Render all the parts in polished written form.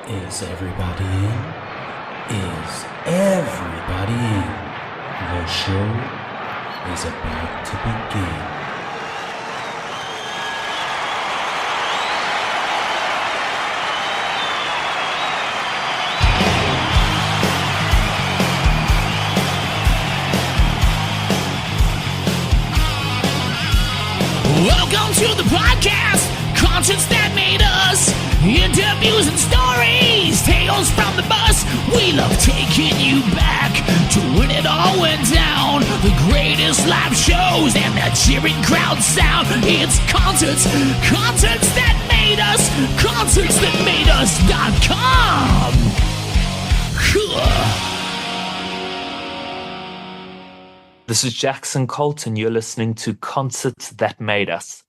Is everybody in? Is everybody in? The show is about to begin. Welcome to the podcast, concerts that made us, interviews and stories, tales from the bus. We love taking you back to when it all went down. The greatest live shows and that cheering crowd sound. It's concerts that made us, concertsthatmadeus.com. This is Jackson Colt, and you're listening to Concerts That Made Us.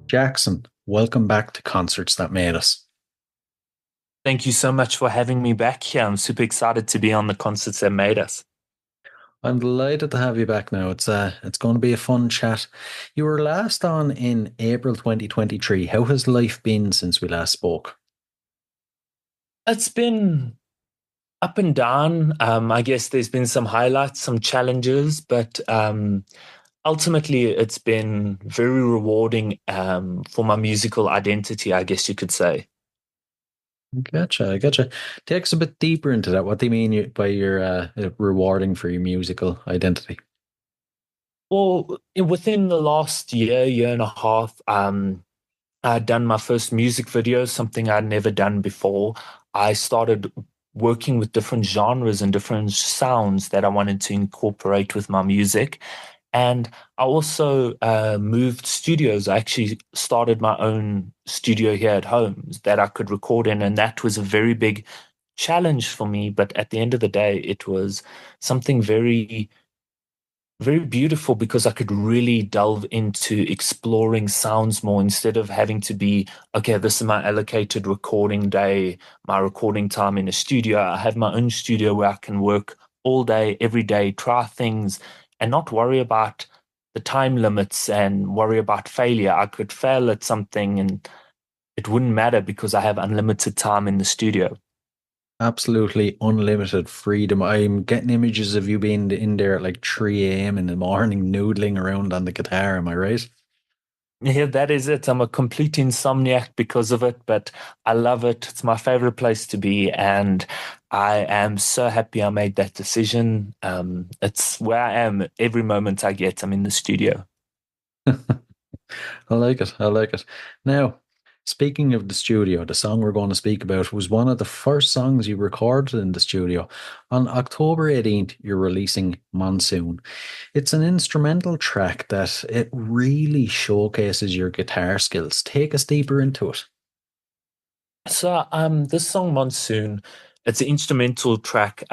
Jackson, welcome back to Concerts That Made Us. Thank you so much for having me back here. I'm super excited to be on the Concerts That Made Us. I'm delighted to have you back now. It's going to be a fun chat. You were last on in April 2023. How has life been since we last spoke? It's been up and down. I guess there's been some highlights, some challenges, but ultimately it's been very rewarding for my musical identity, I guess you could say. I gotcha. Take us a bit deeper into that. What do you mean by your rewarding for your musical identity? Well, within the last year and a half, I'd done my first music video, something I'd never done before. I started working with different genres and different sounds that I wanted to incorporate with my music. And I also moved studios. I actually started my own studio here at home that I could record in, and that was a very big challenge for me. But at the end of the day, it was something very very beautiful because I could really delve into exploring sounds more instead of having to be, okay, this is my allocated recording day, my recording time in a studio. I have my own studio where I can work all day, every day, try things, and not worry about the time limits and worry about failure. I could fail at something and it wouldn't matter because I have unlimited time in the studio. Absolutely unlimited freedom. I'm getting images of you being in there at like 3 a.m. in the morning, noodling around on the guitar. Am I right? Yeah, that is it. I'm a complete insomniac because of it, but I love it. It's my favorite place to be, and I am so happy I made that decision. It's where I am every moment I get. I'm in the studio. I like it. I like it. Now, speaking of the studio, the song we're going to speak about was one of the first songs you recorded in the studio. On October 18th, you're releasing Monsoon. It's an instrumental track that it really showcases your guitar skills. Take us deeper into it. This song Monsoon, it's an instrumental track,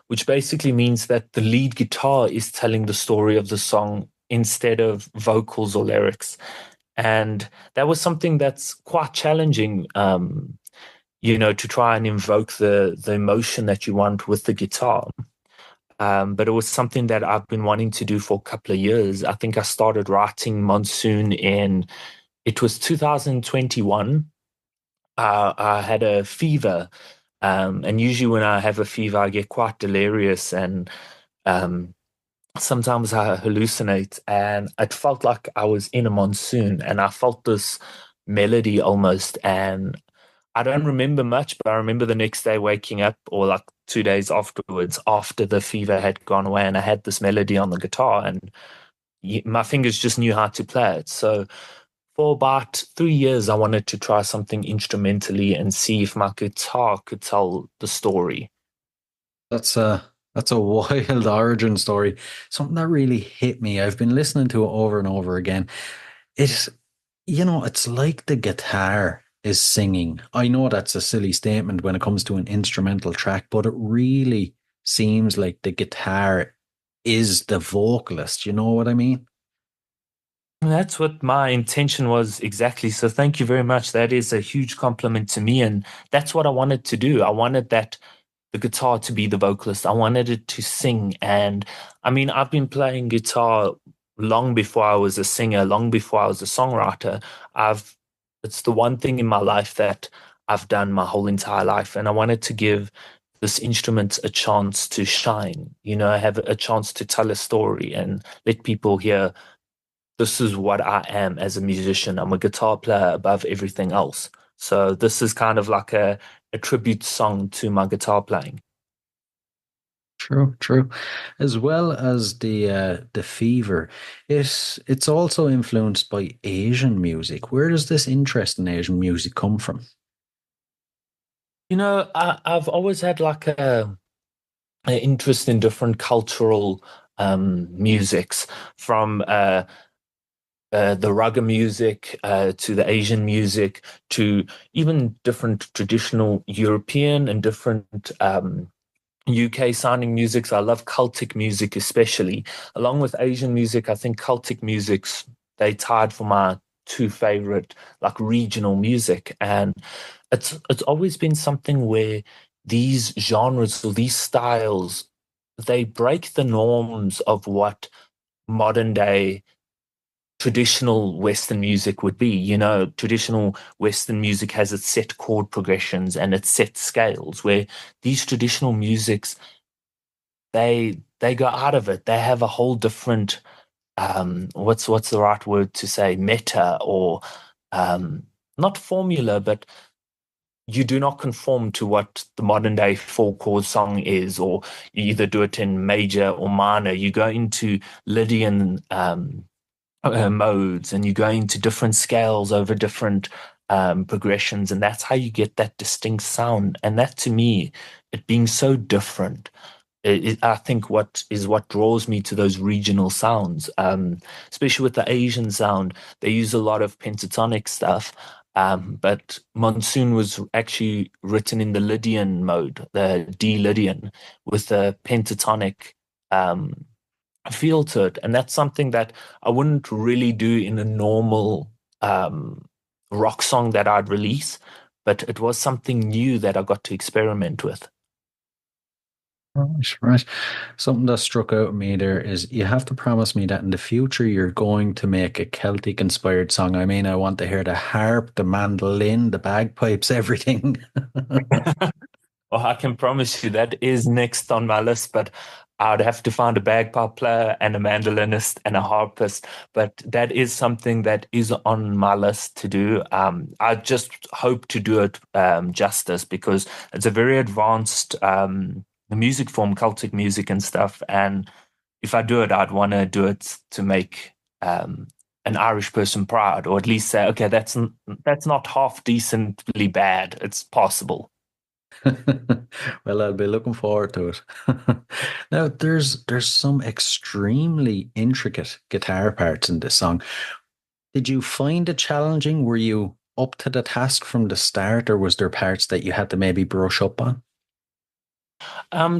which basically means that the lead guitar is telling the story of the song instead of vocals or lyrics. And that was something that's quite challenging, to try and invoke the emotion that you want with the guitar. But it was something that I've been wanting to do for a couple of years. I think I started writing Monsoon it was 2021. I had a fever, and usually when I have a fever, I get quite delirious and um, sometimes I hallucinate. And it felt like I was in a monsoon, and I felt this melody almost. And I don't remember much, but I remember the next day waking up, or like 2 days afterwards, after the fever had gone away, and I had this melody on the guitar, and my fingers just knew how to play it. So for about 3 years, I wanted to try something instrumentally and see if my guitar could tell the story. That's a wild origin story. Something that really hit me. I've been listening to it over and over again. It's, it's like the guitar is singing. I know that's a silly statement when it comes to an instrumental track, but it really seems like the guitar is the vocalist. You know what I mean? And that's what my intention was exactly. So thank you very much. That is a huge compliment to me. And that's what I wanted to do. I wanted the guitar to be the vocalist. I wanted it to sing. And I mean, I've been playing guitar long before I was a singer, long before I was a songwriter. I've it's the one thing in my life that I've done my whole entire life. And I wanted to give this instrument a chance to shine, have a chance to tell a story and let people hear this is what I am as a musician. I'm a guitar player above everything else. So this is kind of like a tribute song to my guitar playing. True, true. As well as the fever, it's also influenced by Asian music. Where does this interest in Asian music come from? I've always had like an interest in different cultural musics from the raga music to the Asian music to even different traditional European and different UK sounding musics. I love Celtic music especially. Along with Asian music, I think Celtic music's they tied for my two favorite like regional music. And it's always been something where these genres or these styles they break the norms of what modern day traditional Western music would be. Traditional Western music has its set chord progressions and its set scales, where these traditional musics they go out of it. They have a whole different what's the right word to say, meta or not formula, but you do not conform to what the modern day four chord song is, or you either do it in major or minor. You go into Lydian modes and you go into different scales over different progressions, and that's how you get that distinct sound. And that to me, it being so different, I think what draws me to those regional sounds, especially with the Asian sound, they use a lot of pentatonic stuff. But Monsoon was actually written in the Lydian mode, the D Lydian, with the pentatonic um, feel to it. And that's something that I wouldn't really do in a normal um, rock song that I'd release, but it was something new that I got to experiment with. Right, right. Something that struck out at me there is you have to promise me that in the future you're going to make a Celtic inspired song. I mean, I want to hear the harp, the mandolin, the bagpipes, everything. Well, I can promise you that is next on my list, but I'd have to find a bagpipe player and a mandolinist and a harpist. But that is something that is on my list to do. I just hope to do it justice because it's a very advanced music form, Celtic music and stuff. And if I do it, I'd want to do it to make an Irish person proud, or at least say, okay, that's not half decently bad. It's possible. Well, I'll be looking forward to it. Now, there's some extremely intricate guitar parts in this song. Did you find it challenging? Were you up to the task from the start, or was there parts that you had to maybe brush up on?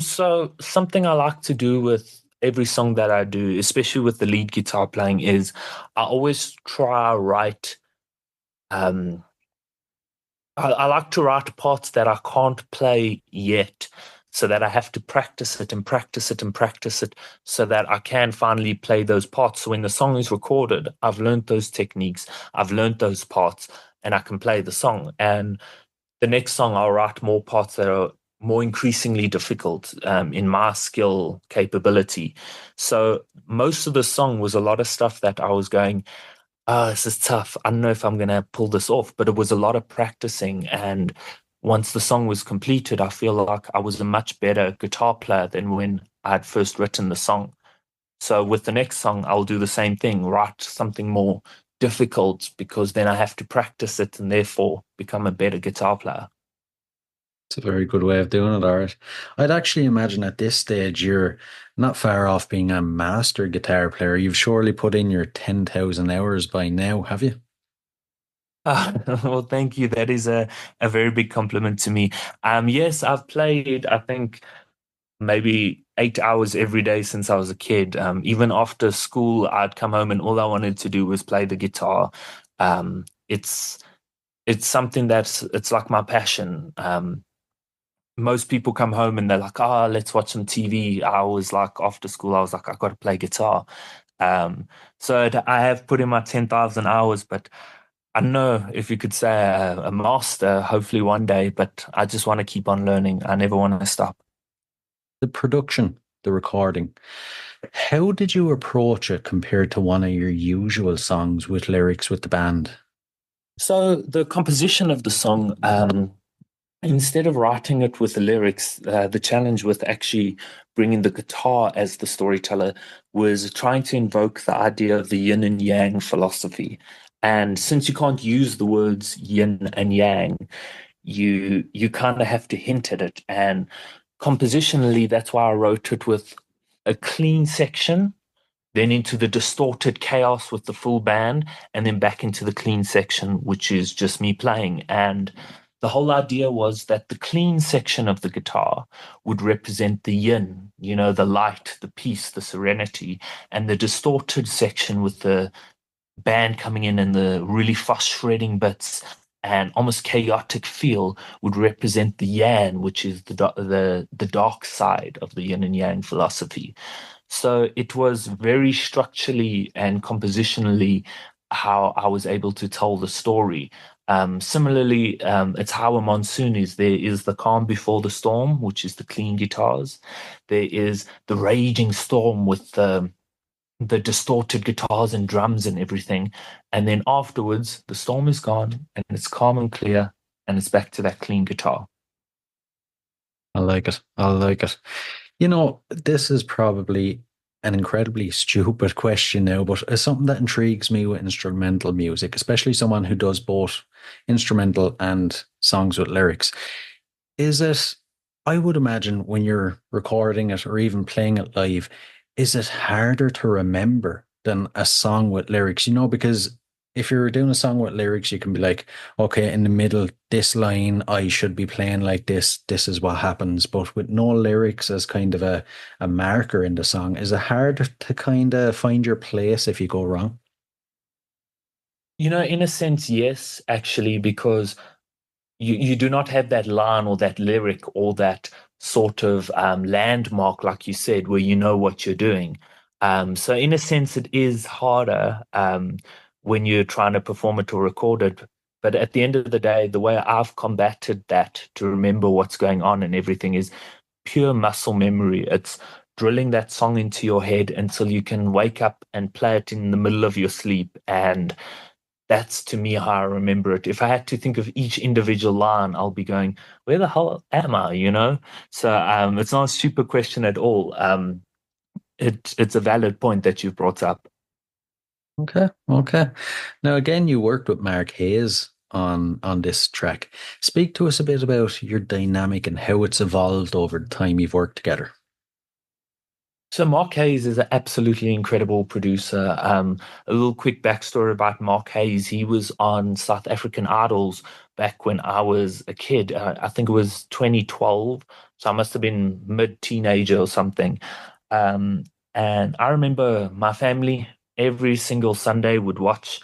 So something I like to do with every song that I do, especially with the lead guitar playing, is I always try write. Um, I like to write parts that I can't play yet, so that I have to practice it and practice it and practice it, so that I can finally play those parts. So when the song is recorded, I've learned those techniques, I've learned those parts, and I can play the song. And the next song I'll write more parts that are more increasingly difficult in my skill capability. So most of the song was a lot of stuff that I was going, oh, this is tough. I don't know if I'm going to pull this off, but it was a lot of practicing. And once the song was completed, I feel like I was a much better guitar player than when I had first written the song. So with the next song, I'll do the same thing, write something more difficult because then I have to practice it and therefore become a better guitar player. It's a very good way of doing it, Art. I'd actually imagine at this stage you're not far off being a master guitar player. You've surely put in your 10,000 hours by now, have you? Well, thank you. That is a very big compliment to me. Yes, I've played, I think, maybe 8 hours every day since I was a kid. Even after school, I'd come home and all I wanted to do was play the guitar. Um, it's it's something that's it's like my passion. Most people come home and they're like, "Ah, let's watch some TV." I was like, after school, I was like, "I got to play guitar." Um, I have put in my 10,000 hours, but I don't know if you could say a master, hopefully one day, but I just want to keep on learning. I never want to stop. The production, the recording. How did you approach it compared to one of your usual songs with lyrics with the band? So the composition of the song, instead of writing it with the lyrics, the challenge with actually bringing the guitar as the storyteller was trying to invoke the idea of the yin and yang philosophy. And since you can't use the words yin and yang, you kind of have to hint at it. And compositionally, that's why I wrote it with a clean section, then into the distorted chaos with the full band, and then back into the clean section, which is just me playing. And the whole idea was that the clean section of the guitar would represent the yin, the light, the peace, the serenity, and the distorted section with the band coming in and the really fast shredding bits and almost chaotic feel would represent the yang, which is the dark side of the yin and yang philosophy. So it was very structurally and compositionally how I was able to tell the story. Similarly, it's how a monsoon is. There is the calm before the storm, which is the clean guitars. There is the raging storm with the distorted guitars and drums and everything. And then afterwards, the storm is gone and it's calm and clear and it's back to that clean guitar. I like it. I like it. This is probably an incredibly stupid question now, but it's something that intrigues me with instrumental music, especially someone who does both instrumental and songs with lyrics. Is it, I would imagine when you're recording it or even playing it live, is it harder to remember than a song with lyrics? Because if you're doing a song with lyrics, you can be like, okay, in the middle, this line, I should be playing like this. This is what happens. But with no lyrics as kind of a marker in the song, is it hard to kind of find your place if you go wrong? In a sense, yes, actually, because you do not have that line or that lyric or that sort of landmark, like you said, where you know what you're doing. So in a sense, it is harder when you're trying to perform it or record it. But at the end of the day, the way I've combated that to remember what's going on and everything is pure muscle memory. It's drilling that song into your head until you can wake up and play it in the middle of your sleep. And that's to me how I remember it. If I had to think of each individual line, I'll be going, where the hell am I? So it's not a stupid question at all. It's a valid point that you've brought up. Okay, okay. Now again, you worked with Mark Haze on this track. Speak to us a bit about your dynamic and how it's evolved over the time you've worked together. So Mark Haze is an absolutely incredible producer. A little quick backstory about Mark Haze. He was on South African Idols back when I was a kid. I think it was 2012. So I must have been mid-teenager or something. Um, and I remember my family every single Sunday would watch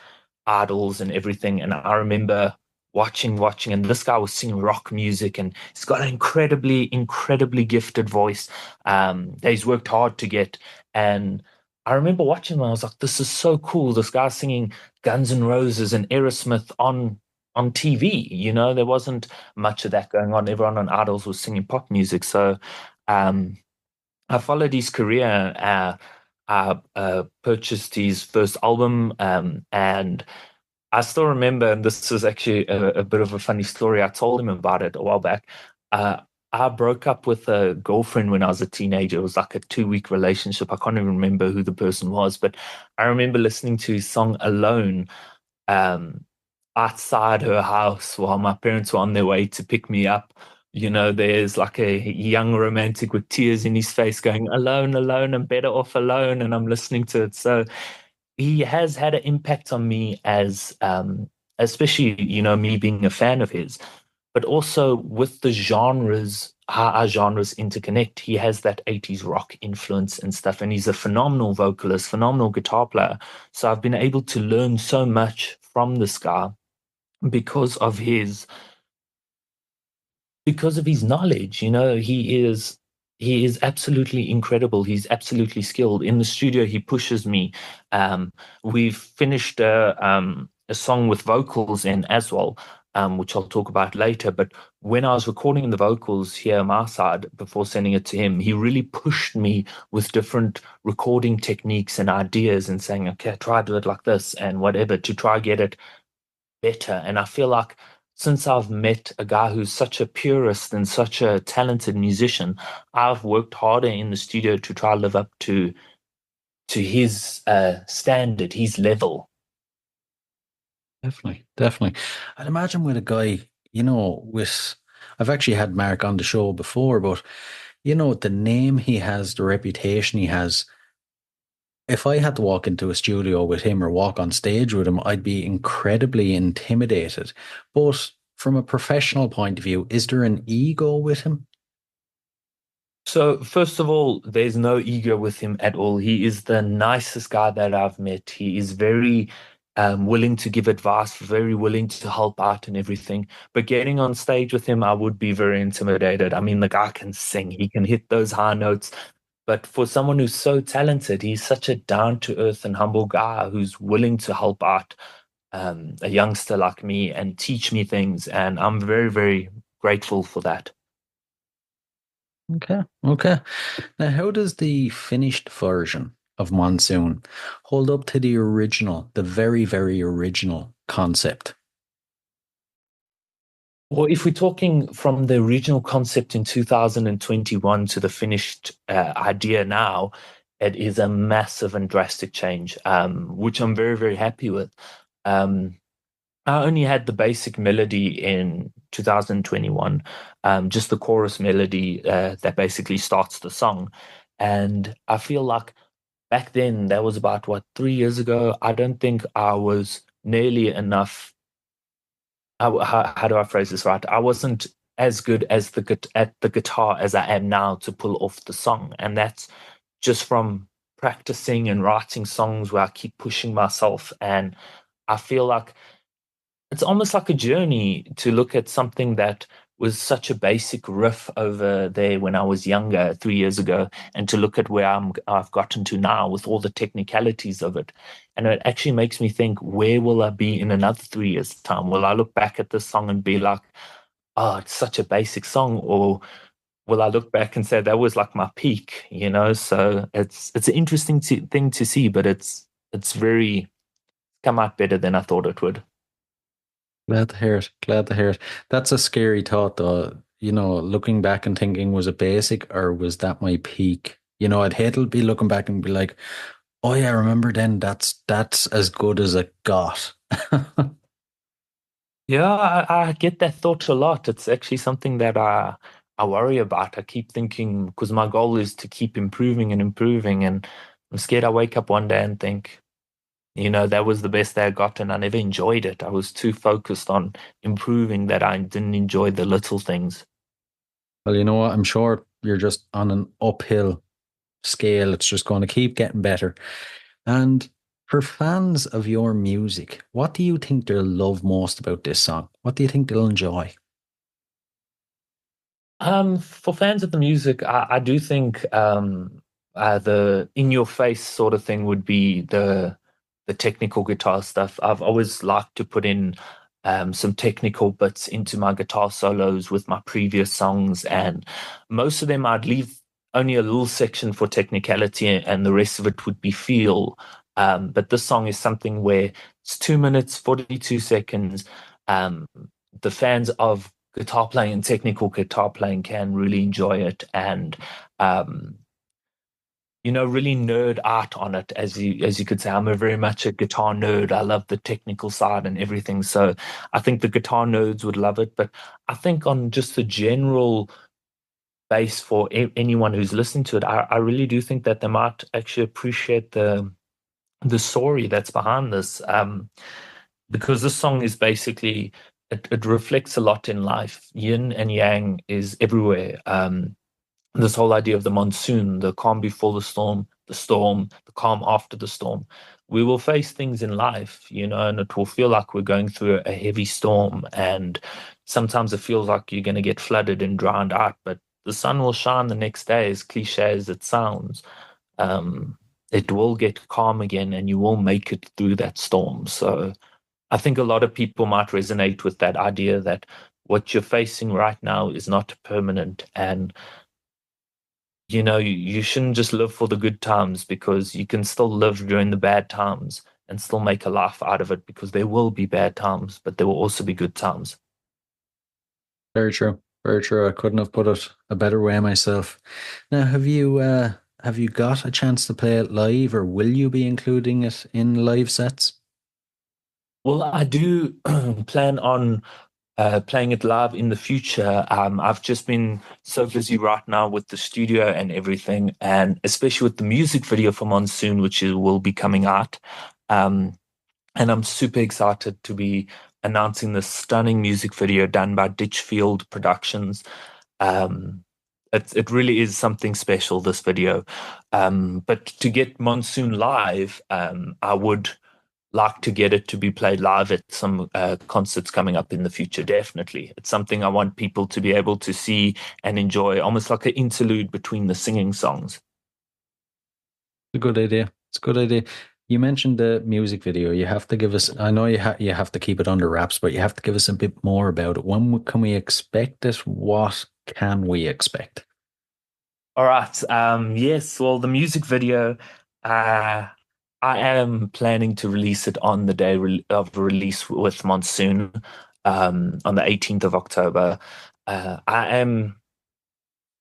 Idols and everything. And I remember watching, and this guy was singing rock music, and he's got an incredibly gifted voice that he's worked hard to get. And I remember watching him, I was like, this is so cool. This guy's singing Guns N' Roses and Aerosmith on TV. There wasn't much of that going on. Everyone on Idols was singing pop music. So um, I followed his career. I purchased his first album, and I still remember, and this is actually a bit of a funny story. I told him about it a while back. Uh, I broke up with a girlfriend when I was a teenager. It was like a 2-week relationship. I can't even remember who the person was, but I remember listening to his song Alone um, outside her house while my parents were on their way to pick me up. There's like a young romantic with tears in his face going, alone, alone, I'm better off alone. And I'm listening to it. So he has had an impact on me as, especially, me being a fan of his, but also with the genres, how our genres interconnect. He has that 80s rock influence and stuff, and he's a phenomenal vocalist, phenomenal guitar player. So I've been able to learn so much from this guy because of his knowledge. He is absolutely incredible. He's absolutely skilled. In the studio, he pushes me. We've finished a song with vocals in as well, which I'll talk about later. But when I was recording the vocals here on my side before sending it to him, he really pushed me with different recording techniques and ideas and saying, okay, try to do it like this and whatever to try get it better. And I feel like since I've met a guy who's such a purist and such a talented musician, I've worked harder in the studio to try to live up to his standard, his level. Definitely, definitely. I'd imagine with a guy, with I've actually had Mark on the show before, but the name he has, the reputation he has, if I had to walk into a studio with him or walk on stage with him, I'd be incredibly intimidated. But from a professional point of view, is there an ego with him? So, first of all, there's no ego with him at all. He is the nicest guy that I've met. He is very willing to give advice, very willing to help out and everything. But getting on stage with him, I would be very intimidated. I mean, the guy can sing, he can hit those high notes. But for someone who's so talented, he's such a down to earth and humble guy who's willing to help out a youngster like me and teach me things. And I'm very, very grateful for that. Okay, okay. Now, how does the finished version of Monsoon hold up to the original, the very, very original concept? Well, if we're talking from the original concept in 2021 to the finished idea now, it is a massive and drastic change, which I'm very, very happy with. Um, I only had the basic melody in 2021, just the chorus melody that basically starts the song. And I feel like back then, that was about what, 3 years ago. I don't think I was nearly enough. How do I phrase this right? I wasn't as good as at the guitar as I am now to pull off the song, and that's just from practicing and writing songs where I keep pushing myself. And I feel like it's almost like a journey to look at something that was such a basic riff over there when I was younger, 3 years ago, and to look at where I've gotten to now with all the technicalities of it. And it actually makes me think, where will I be in another 3 years' time? Will I look back at this song and be like, oh, it's such a basic song? Or will I look back and say that was like my peak, you know? So it's an interesting thing to see, but it's very come out better than I thought it would. Glad to hear it. Glad to hear it. That's a scary thought, though. Looking back and thinking, was it basic or was that my peak? I'd hate to be looking back and be like, oh yeah, remember then that's as good as it got. Yeah, I get that thought a lot. It's actually something that I worry about. I keep thinking because my goal is to keep improving and improving, and I'm scared I wake up one day and think, that was the best I got, and I never enjoyed it. I was too focused on improving that I didn't enjoy the little things. Well, you know what? I'm sure you're just on an uphill scale. It's just going to keep getting better. And for fans of your music, what do you think they'll love most about this song? What do you think they'll enjoy? For fans of the music, I do think the in your face sort of thing would be the technical guitar stuff. I've always liked to put in some technical bits into my guitar solos with my previous songs, and most of them I'd leave only a little section for technicality, and the rest of it would be feel. But this song is something where it's 2 minutes, 42 seconds. Um, the fans of guitar playing and technical guitar playing can really enjoy it and um, really nerd out on it, as you could say. I'm a very much a guitar nerd. I love the technical side and everything. So I think the guitar nerds would love it. But I think on just the general base for anyone who's listening to it, I really do think that they might actually appreciate the story that's behind this. Because this song is basically it reflects a lot in life. Yin and yang is everywhere. This whole idea of the monsoon, the calm before the storm, the calm after the storm. We will face things in life, and it will feel like we're going through a heavy storm. And sometimes it feels like you're going to get flooded and drowned out, but the sun will shine the next day, as cliche as it sounds. Um, it will get calm again and you will make it through that storm. So I think a lot of people might resonate with that idea that what you're facing right now is not permanent. And, you shouldn't just live for the good times because you can still live during the bad times and still make a laugh out of it because there will be bad times, but there will also be good times. Very true. Very true. I couldn't have put it a better way myself. Now, have you got a chance to play it live, or will you be including it in live sets? Well, I do plan on playing it live in the future. I've just been so busy right now with the studio and everything, and especially with the music video for Monsoon, will be coming out. Um, and I'm super excited to be announcing this stunning music video done by Ditchfield Productions. Um, it really is something special, this video. But to get Monsoon live, I would like to get it to be played live at some concerts coming up in the future. Definitely. It's something I want people to be able to see and enjoy, almost like an interlude between the singing songs. It's a good idea. It's a good idea. You mentioned the music video. You have to give us, I know you have to keep it under wraps, but you have to give us a bit more about it. When can we expect it? What can we expect? All right. Yes. Well, the music video, uh, I am planning to release it on the day of release with Monsoon, on the 18th of October. I am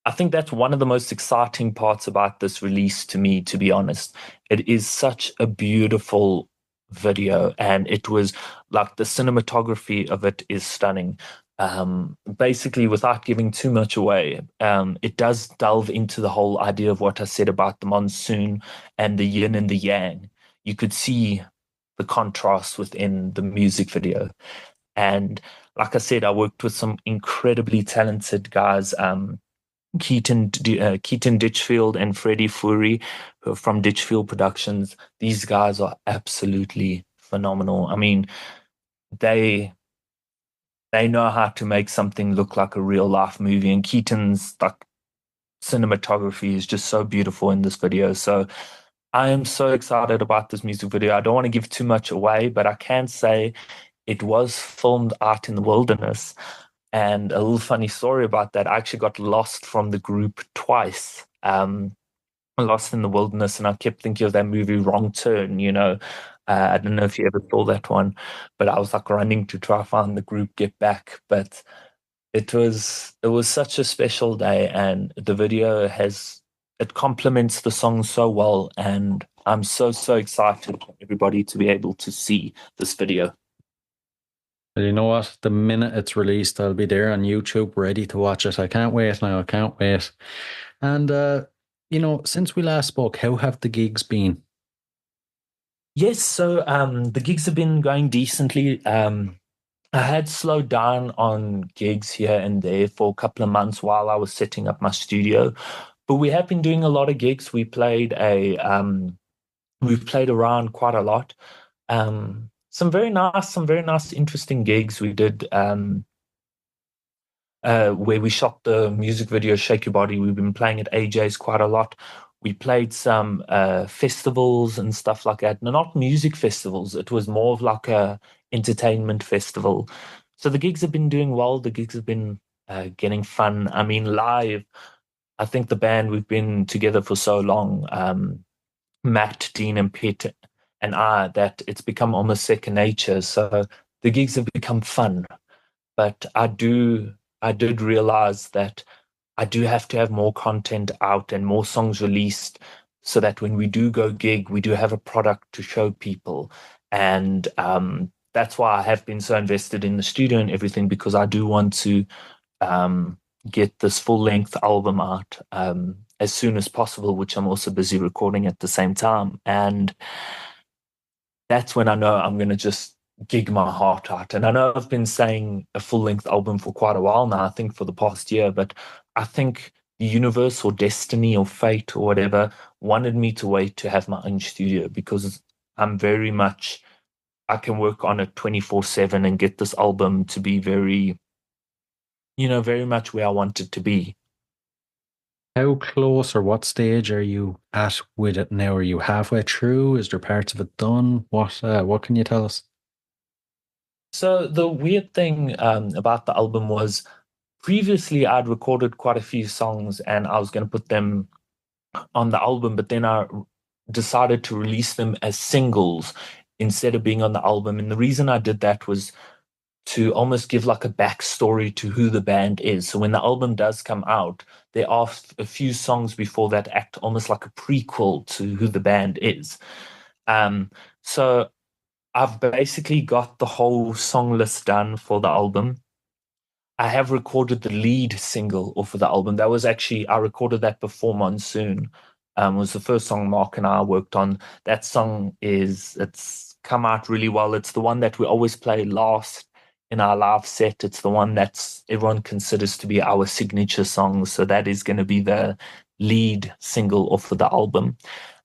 I think that's one of the most exciting parts about this release to me, to be honest. It is such a beautiful video, and it was like the cinematography of it is stunning. Basically, without giving too much away, it does delve into the whole idea of what I said about the monsoon and the yin and the yang. You could see the contrast within the music video. And like I said, I worked with some incredibly talented guys. Keaton Ditchfield and Freddie Fury from Ditchfield Productions. These guys are absolutely phenomenal. I mean, they they know how to make something look like a real life movie. And Keaton's like cinematography is just so beautiful in this video. So I am so excited about this music video. I don't want to give too much away, but I can say it was filmed out in the wilderness. And a little funny story about that, I actually got lost from the group twice. Lost in the Wilderness, and I kept thinking of that movie Wrong Turn. I don't know if you ever saw that one, but I was like running to try find the group, get back. But it was such a special day, and the video it complements the song so well, and I'm so excited for everybody to be able to see this video. Well, you know what? The minute it's released, I'll be there on YouTube ready to watch it. I can't wait now. I can't wait. And since we last spoke, how have the gigs been? Yes, so the gigs have been going decently. I had slowed down on gigs here and there for a couple of months while I was setting up my studio, but we have been doing a lot of gigs. We've played around quite a lot. Some very nice, interesting gigs. We did where we shot the music video "Shake Your Body." We've been playing at AJ's quite a lot. We played some festivals and stuff like that. No, not music festivals. It was more of like a entertainment festival. So the gigs have been doing well. The gigs have been getting fun. I mean, live. I think the band, we've been together for so long, Matt, Dean, and Pete, and I, that it's become almost second nature. So the gigs have become fun. But I did realize that I do have to have more content out and more songs released so that when we do go gig, we do have a product to show people. And that's why I have been so invested in the studio and everything, because I do want to get this full length album out as soon as possible, which I'm also busy recording at the same time. And that's when I know I'm going to just gig my heart out. And I know I've been saying a full length album for quite a while now, I think for the past year, but I think the universe or destiny or fate or whatever wanted me to wait to have my own studio, because I'm very much, I can work on it 24/7 and get this album to be very, very much where I want it to be. How close or what stage are you at with it now? Are you halfway through? Is there parts of it done? What can you tell us? So the weird thing about the album was previously I'd recorded quite a few songs and I was going to put them on the album, but then I decided to release them as singles instead of being on the album. And the reason I did that was to almost give like a backstory to who the band is. So when the album does come out, there are a few songs before that act almost like a prequel to who the band is. So I've basically got the whole song list done for the album. I have recorded the lead single off of the album. That was actually, I recorded that before Monsoon. Was the first song Mark and I worked on. That song it's come out really well. It's the one that we always play last in our live set. It's the one that's everyone considers to be our signature song. So that is going to be the lead single off of the album.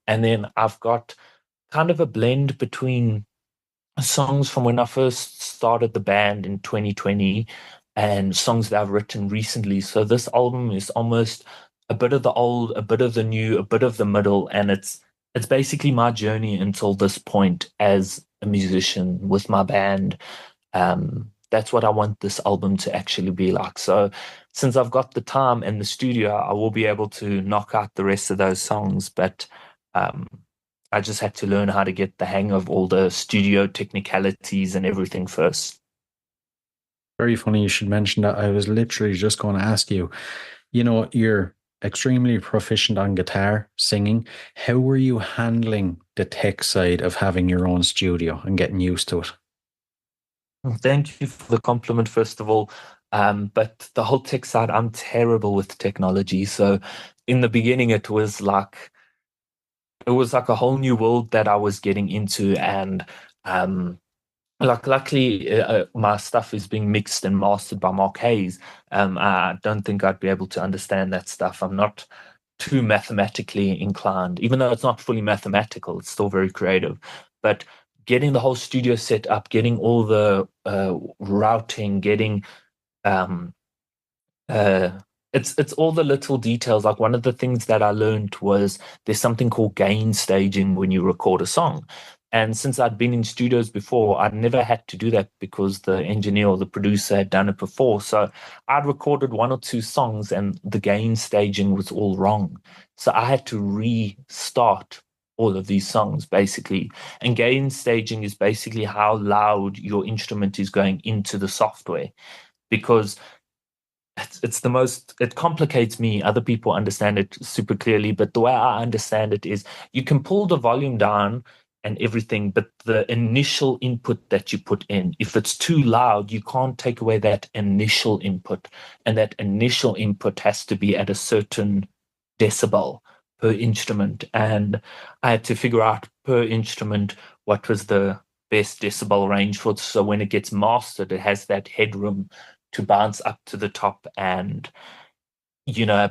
And then I've got kind of a blend between songs from when I first started the band in 2020 and songs that I've written recently. So this album is almost a bit of the old, a bit of the new, a bit of the middle, and it's basically my journey until this point as a musician with my band. That's what I want this album to actually be like. So since I've got the time and the studio, I will be able to knock out the rest of those songs, but um, I just had to learn how to get the hang of all the studio technicalities and everything first. Very funny you should mention that. I was literally just going to ask you, you're extremely proficient on guitar, singing. How were you handling the tech side of having your own studio and getting used to it? Thank you for the compliment, first of all. But the whole tech side, I'm terrible with technology. So in the beginning, it was like a whole new world that I was getting into, and like luckily my stuff is being mixed and mastered by Mark Haze. I don't think I'd be able to understand that stuff. I'm not too mathematically inclined, even though it's not fully mathematical, it's still very creative. But getting the whole studio set up, getting all the routing, getting um, uh, it's all the little details. Like one of the things that I learned was there's something called gain staging when you record a song. And since I'd been in studios before, I'd never had to do that because the engineer or the producer had done it before. So I'd recorded one or two songs and the gain staging was all wrong. So I had to restart all of these songs basically. And gain staging is basically how loud your instrument is going into the software because it's the most, it complicates me. Other people understand it super clearly, but the way I understand it is you can pull the volume down and everything, but the initial input that you put in, if it's too loud, you can't take away that initial input, and that initial input has to be at a certain decibel per instrument. And I had to figure out per instrument what was the best decibel range for it, so when it gets mastered it has that headroom to bounce up to the top and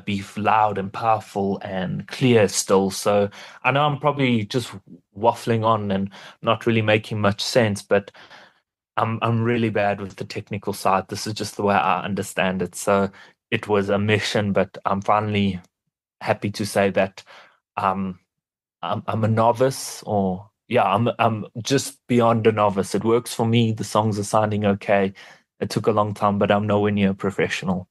be loud and powerful and clear still. So I know I'm probably just waffling on and not really making much sense, but I'm really bad with the technical side. This is just the way I understand it. So it was a mission, but I'm finally happy to say that um I'm a novice, or yeah, I'm just beyond a novice. It works for me. The songs are sounding okay. It took a long time, but I'm nowhere near professional.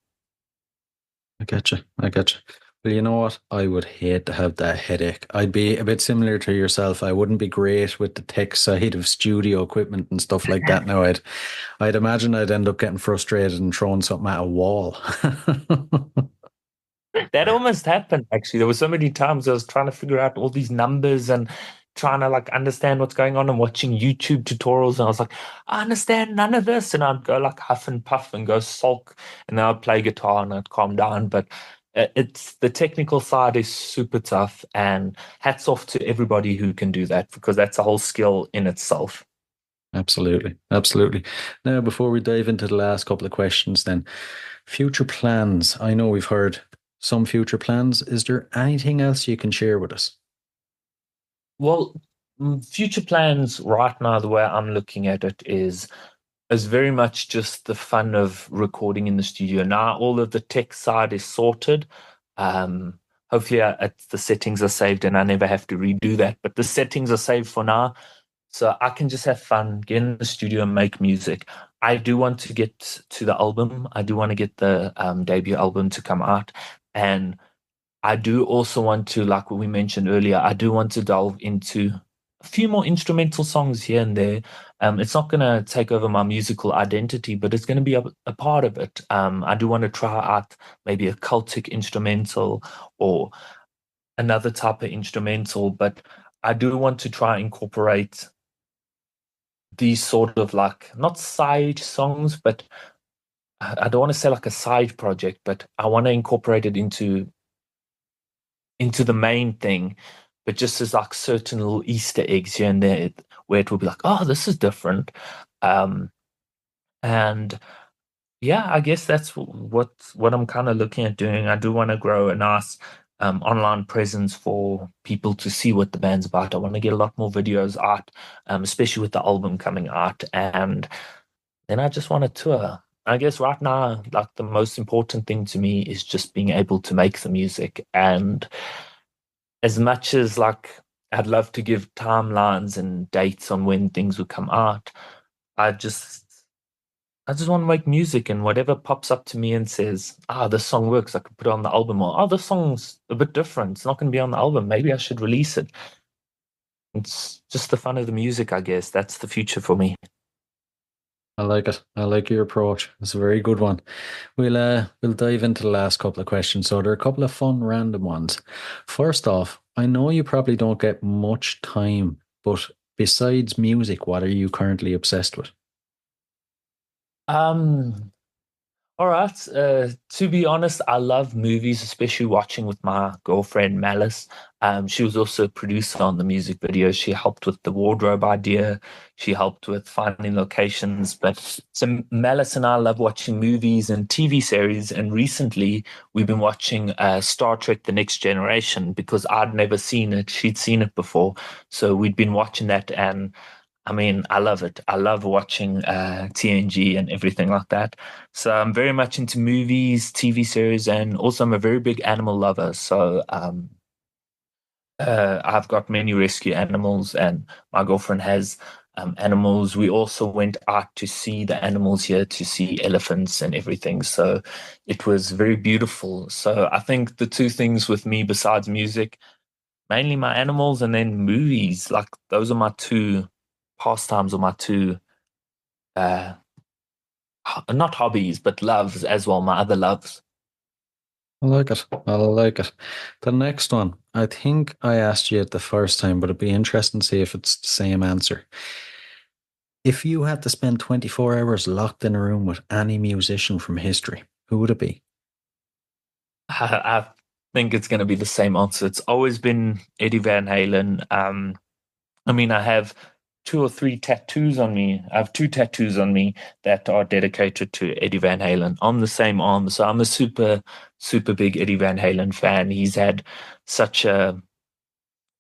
I get you. I get you. Well, you know what? I would hate to have that headache. I'd be a bit similar to yourself. I wouldn't be great with the tech side of studio equipment and stuff like that. Now, I'd imagine I'd end up getting frustrated and throwing something at a wall. That almost happened actually. There were so many times I was trying to figure out all these numbers and trying to like understand what's going on and watching YouTube tutorials, and I was like, I understand none of this, and I'd go like huff and puff and go sulk, and then I'd play guitar and I'd calm down. But it's the technical side is super tough, and hats off to everybody who can do that because that's a whole skill in itself. Absolutely. Absolutely. Now, before we dive into the last couple of questions, then, future plans. I know we've heard some future plans. Is there anything else you can share with us? Well, future plans right now, the way I'm looking at it is very much just the fun of recording in the studio. Now all of the tech side is sorted. Um, hopefully the settings are saved and I never have to redo that. But the settings are saved for now, so I can just have fun, get in the studio and make music. I do want to get to the album. I do want to get the debut album to come out, and I do also want to, like what we mentioned earlier, I do want to delve into a few more instrumental songs here and there. It's not going to take over my musical identity, but it's going to be a part of it. I do want to try out maybe a cultic instrumental or another type of instrumental, but I do want to try and incorporate these sort of like not side songs, but I don't want to say like a side project, but I want to incorporate it into the main thing, but just as like certain little Easter eggs here and there where it will be like, oh, this is different. Um, and yeah, I guess that's what I'm kind of looking at doing. I do want to grow a nice online presence for people to see what the band's about. I want to get a lot more videos out, especially with the album coming out. And then I just want to tour. I guess right now, like the most important thing to me is just being able to make the music. And as much as like I'd love to give timelines and dates on when things would come out, I just I just want to make music, and whatever pops up to me and says, this song works, I could put it on the album, or this song's a bit different, it's not going to be on the album, maybe I should release it. It's just the fun of the music, I guess. That's the future for me. I like it. I like your approach. It's a very good one. We'll dive into the last couple of questions. So there are a couple of fun random ones. First off, I know you probably don't get much time, but besides music, what are you currently obsessed with? Um, All right. To be honest, I love movies, especially watching with my girlfriend Malice. She was also a producer on the music video. She helped with the wardrobe idea. She helped with finding locations. But so Malice and I love watching movies and TV series. And recently, we've been watching Star Trek: The Next Generation because I'd never seen it. She'd seen it before, so we'd been watching that, and I mean, I love it. I love watching TNG and everything like that. So I'm very much into movies, TV series, and also I'm a very big animal lover. So I've got many rescue animals, and my girlfriend has animals. We also went out to see the animals here, to see elephants and everything. So it was very beautiful. So I think the two things with me besides music, mainly my animals and then movies, like those are my two pastimes or my two, uh, not hobbies, but loves as well, my other loves. I like it. I like it. The next one, I think I asked you it the first time, but it'd be interesting to see if it's the same answer. If you had to spend 24 hours locked in a room with any musician from history, who would it be? I think it's going to be the same answer. It's always been Eddie Van Halen. I mean, I have two or three tattoos on me. I have two tattoos on me that are dedicated to Eddie Van Halen on the same arm. So I'm a super, super big Eddie Van Halen fan. He's had such a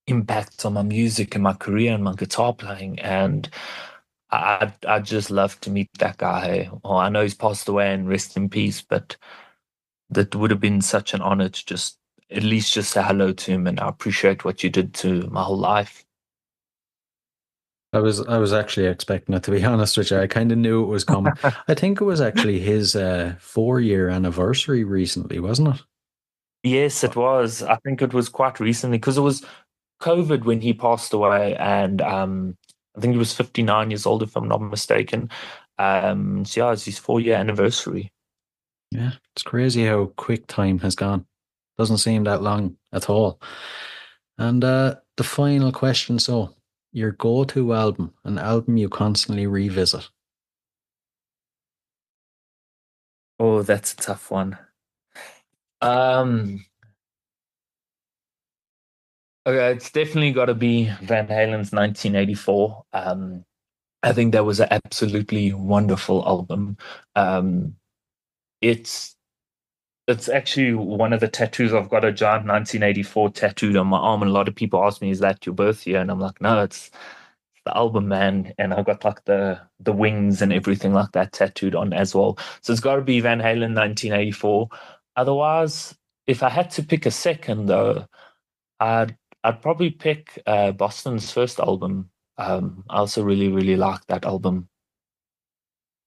impact on my music and my career and my guitar playing. And I'd just love to meet that guy. Well, I know he's passed away and rest in peace, but that would have been such an honor to just at least just say hello to him, and I appreciate what you did to my whole life. I was actually expecting it, to be honest with you. I kind of knew it was coming. I think it was actually his 4-year anniversary recently, wasn't it? Yes, it was. I think it was quite recently because it was COVID when he passed away, and I think he was 59 years old, if I'm not mistaken. So yeah, it's his 4-year anniversary. Yeah, it's crazy how quick time has gone. Doesn't seem that long at all. And the final question, so your go-to album, an album you constantly revisit. Oh, that's a tough one. Um, okay, it's definitely got to be Van Halen's 1984. I think that was an absolutely wonderful album. Um, it's it's actually one of the tattoos. I've got a giant 1984 tattooed on my arm, and a lot of people ask me, "Is that your birth year?" And I'm like, "No, it's the album, man." And I've got like the wings and everything like that tattooed on as well. So it's got to be Van Halen 1984. Otherwise, if I had to pick a second, though, I'd probably pick Boston's first album. I also really really like that album.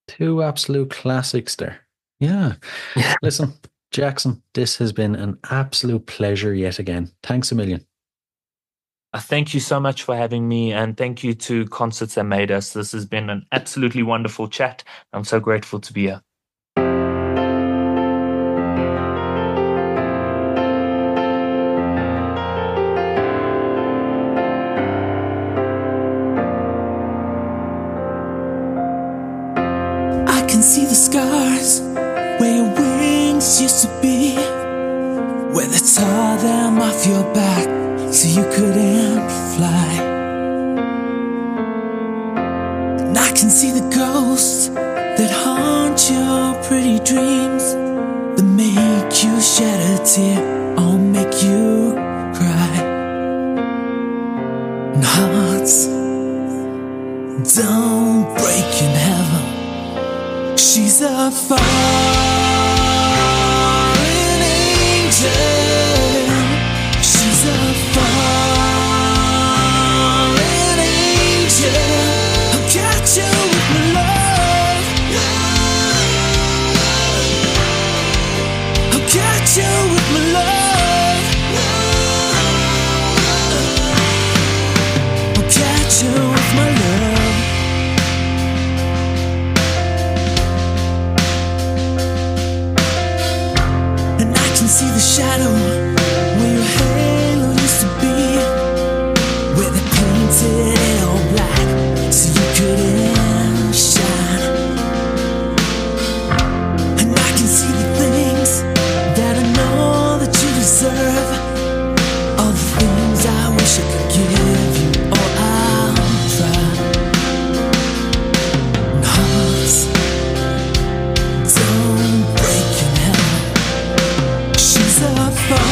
Two absolute classics there. Yeah. Listen, Jackson, this has been an absolute pleasure yet again. Thanks a million. Thank you so much for having me, and thank you to Concerts That Made Us. This has been an absolutely wonderful chat. I'm so grateful to be here. I can see the scars where your wings used to be, where they tore them off your back so you couldn't fly. And I can see the ghosts that haunt your pretty dreams, that make you shed a tear or make you cry. And hearts don't break in heaven. She's a fallen angel. She's a fallen angel. I'll catch you with my love. I'll catch you with my love. I'll catch you with my love. See the shadow where your halo used to be, where they painted it all black so you couldn't shine. And I can see the things that I know that you deserve, all the things I wish I could give you. Oh, I'll try. And hearts don't break in hell. She's a fallen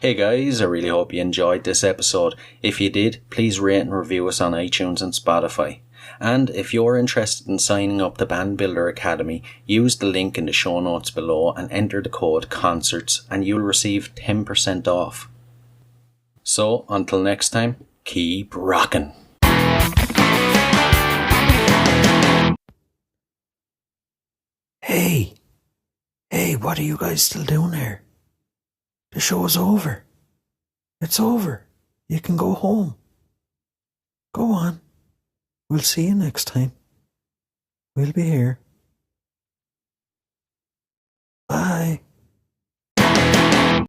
Hey guys, I really hope you enjoyed this episode. If you did, please rate and review us on iTunes and Spotify. And if you're interested in signing up to Band Builder Academy, use the link in the show notes below and enter the code CONCERTS and you'll receive 10% off. So, until next time, keep rocking. Hey, what are you guys still doing here? The show's over. It's over. You can go home. Go on. We'll see you next time. We'll be here. Bye.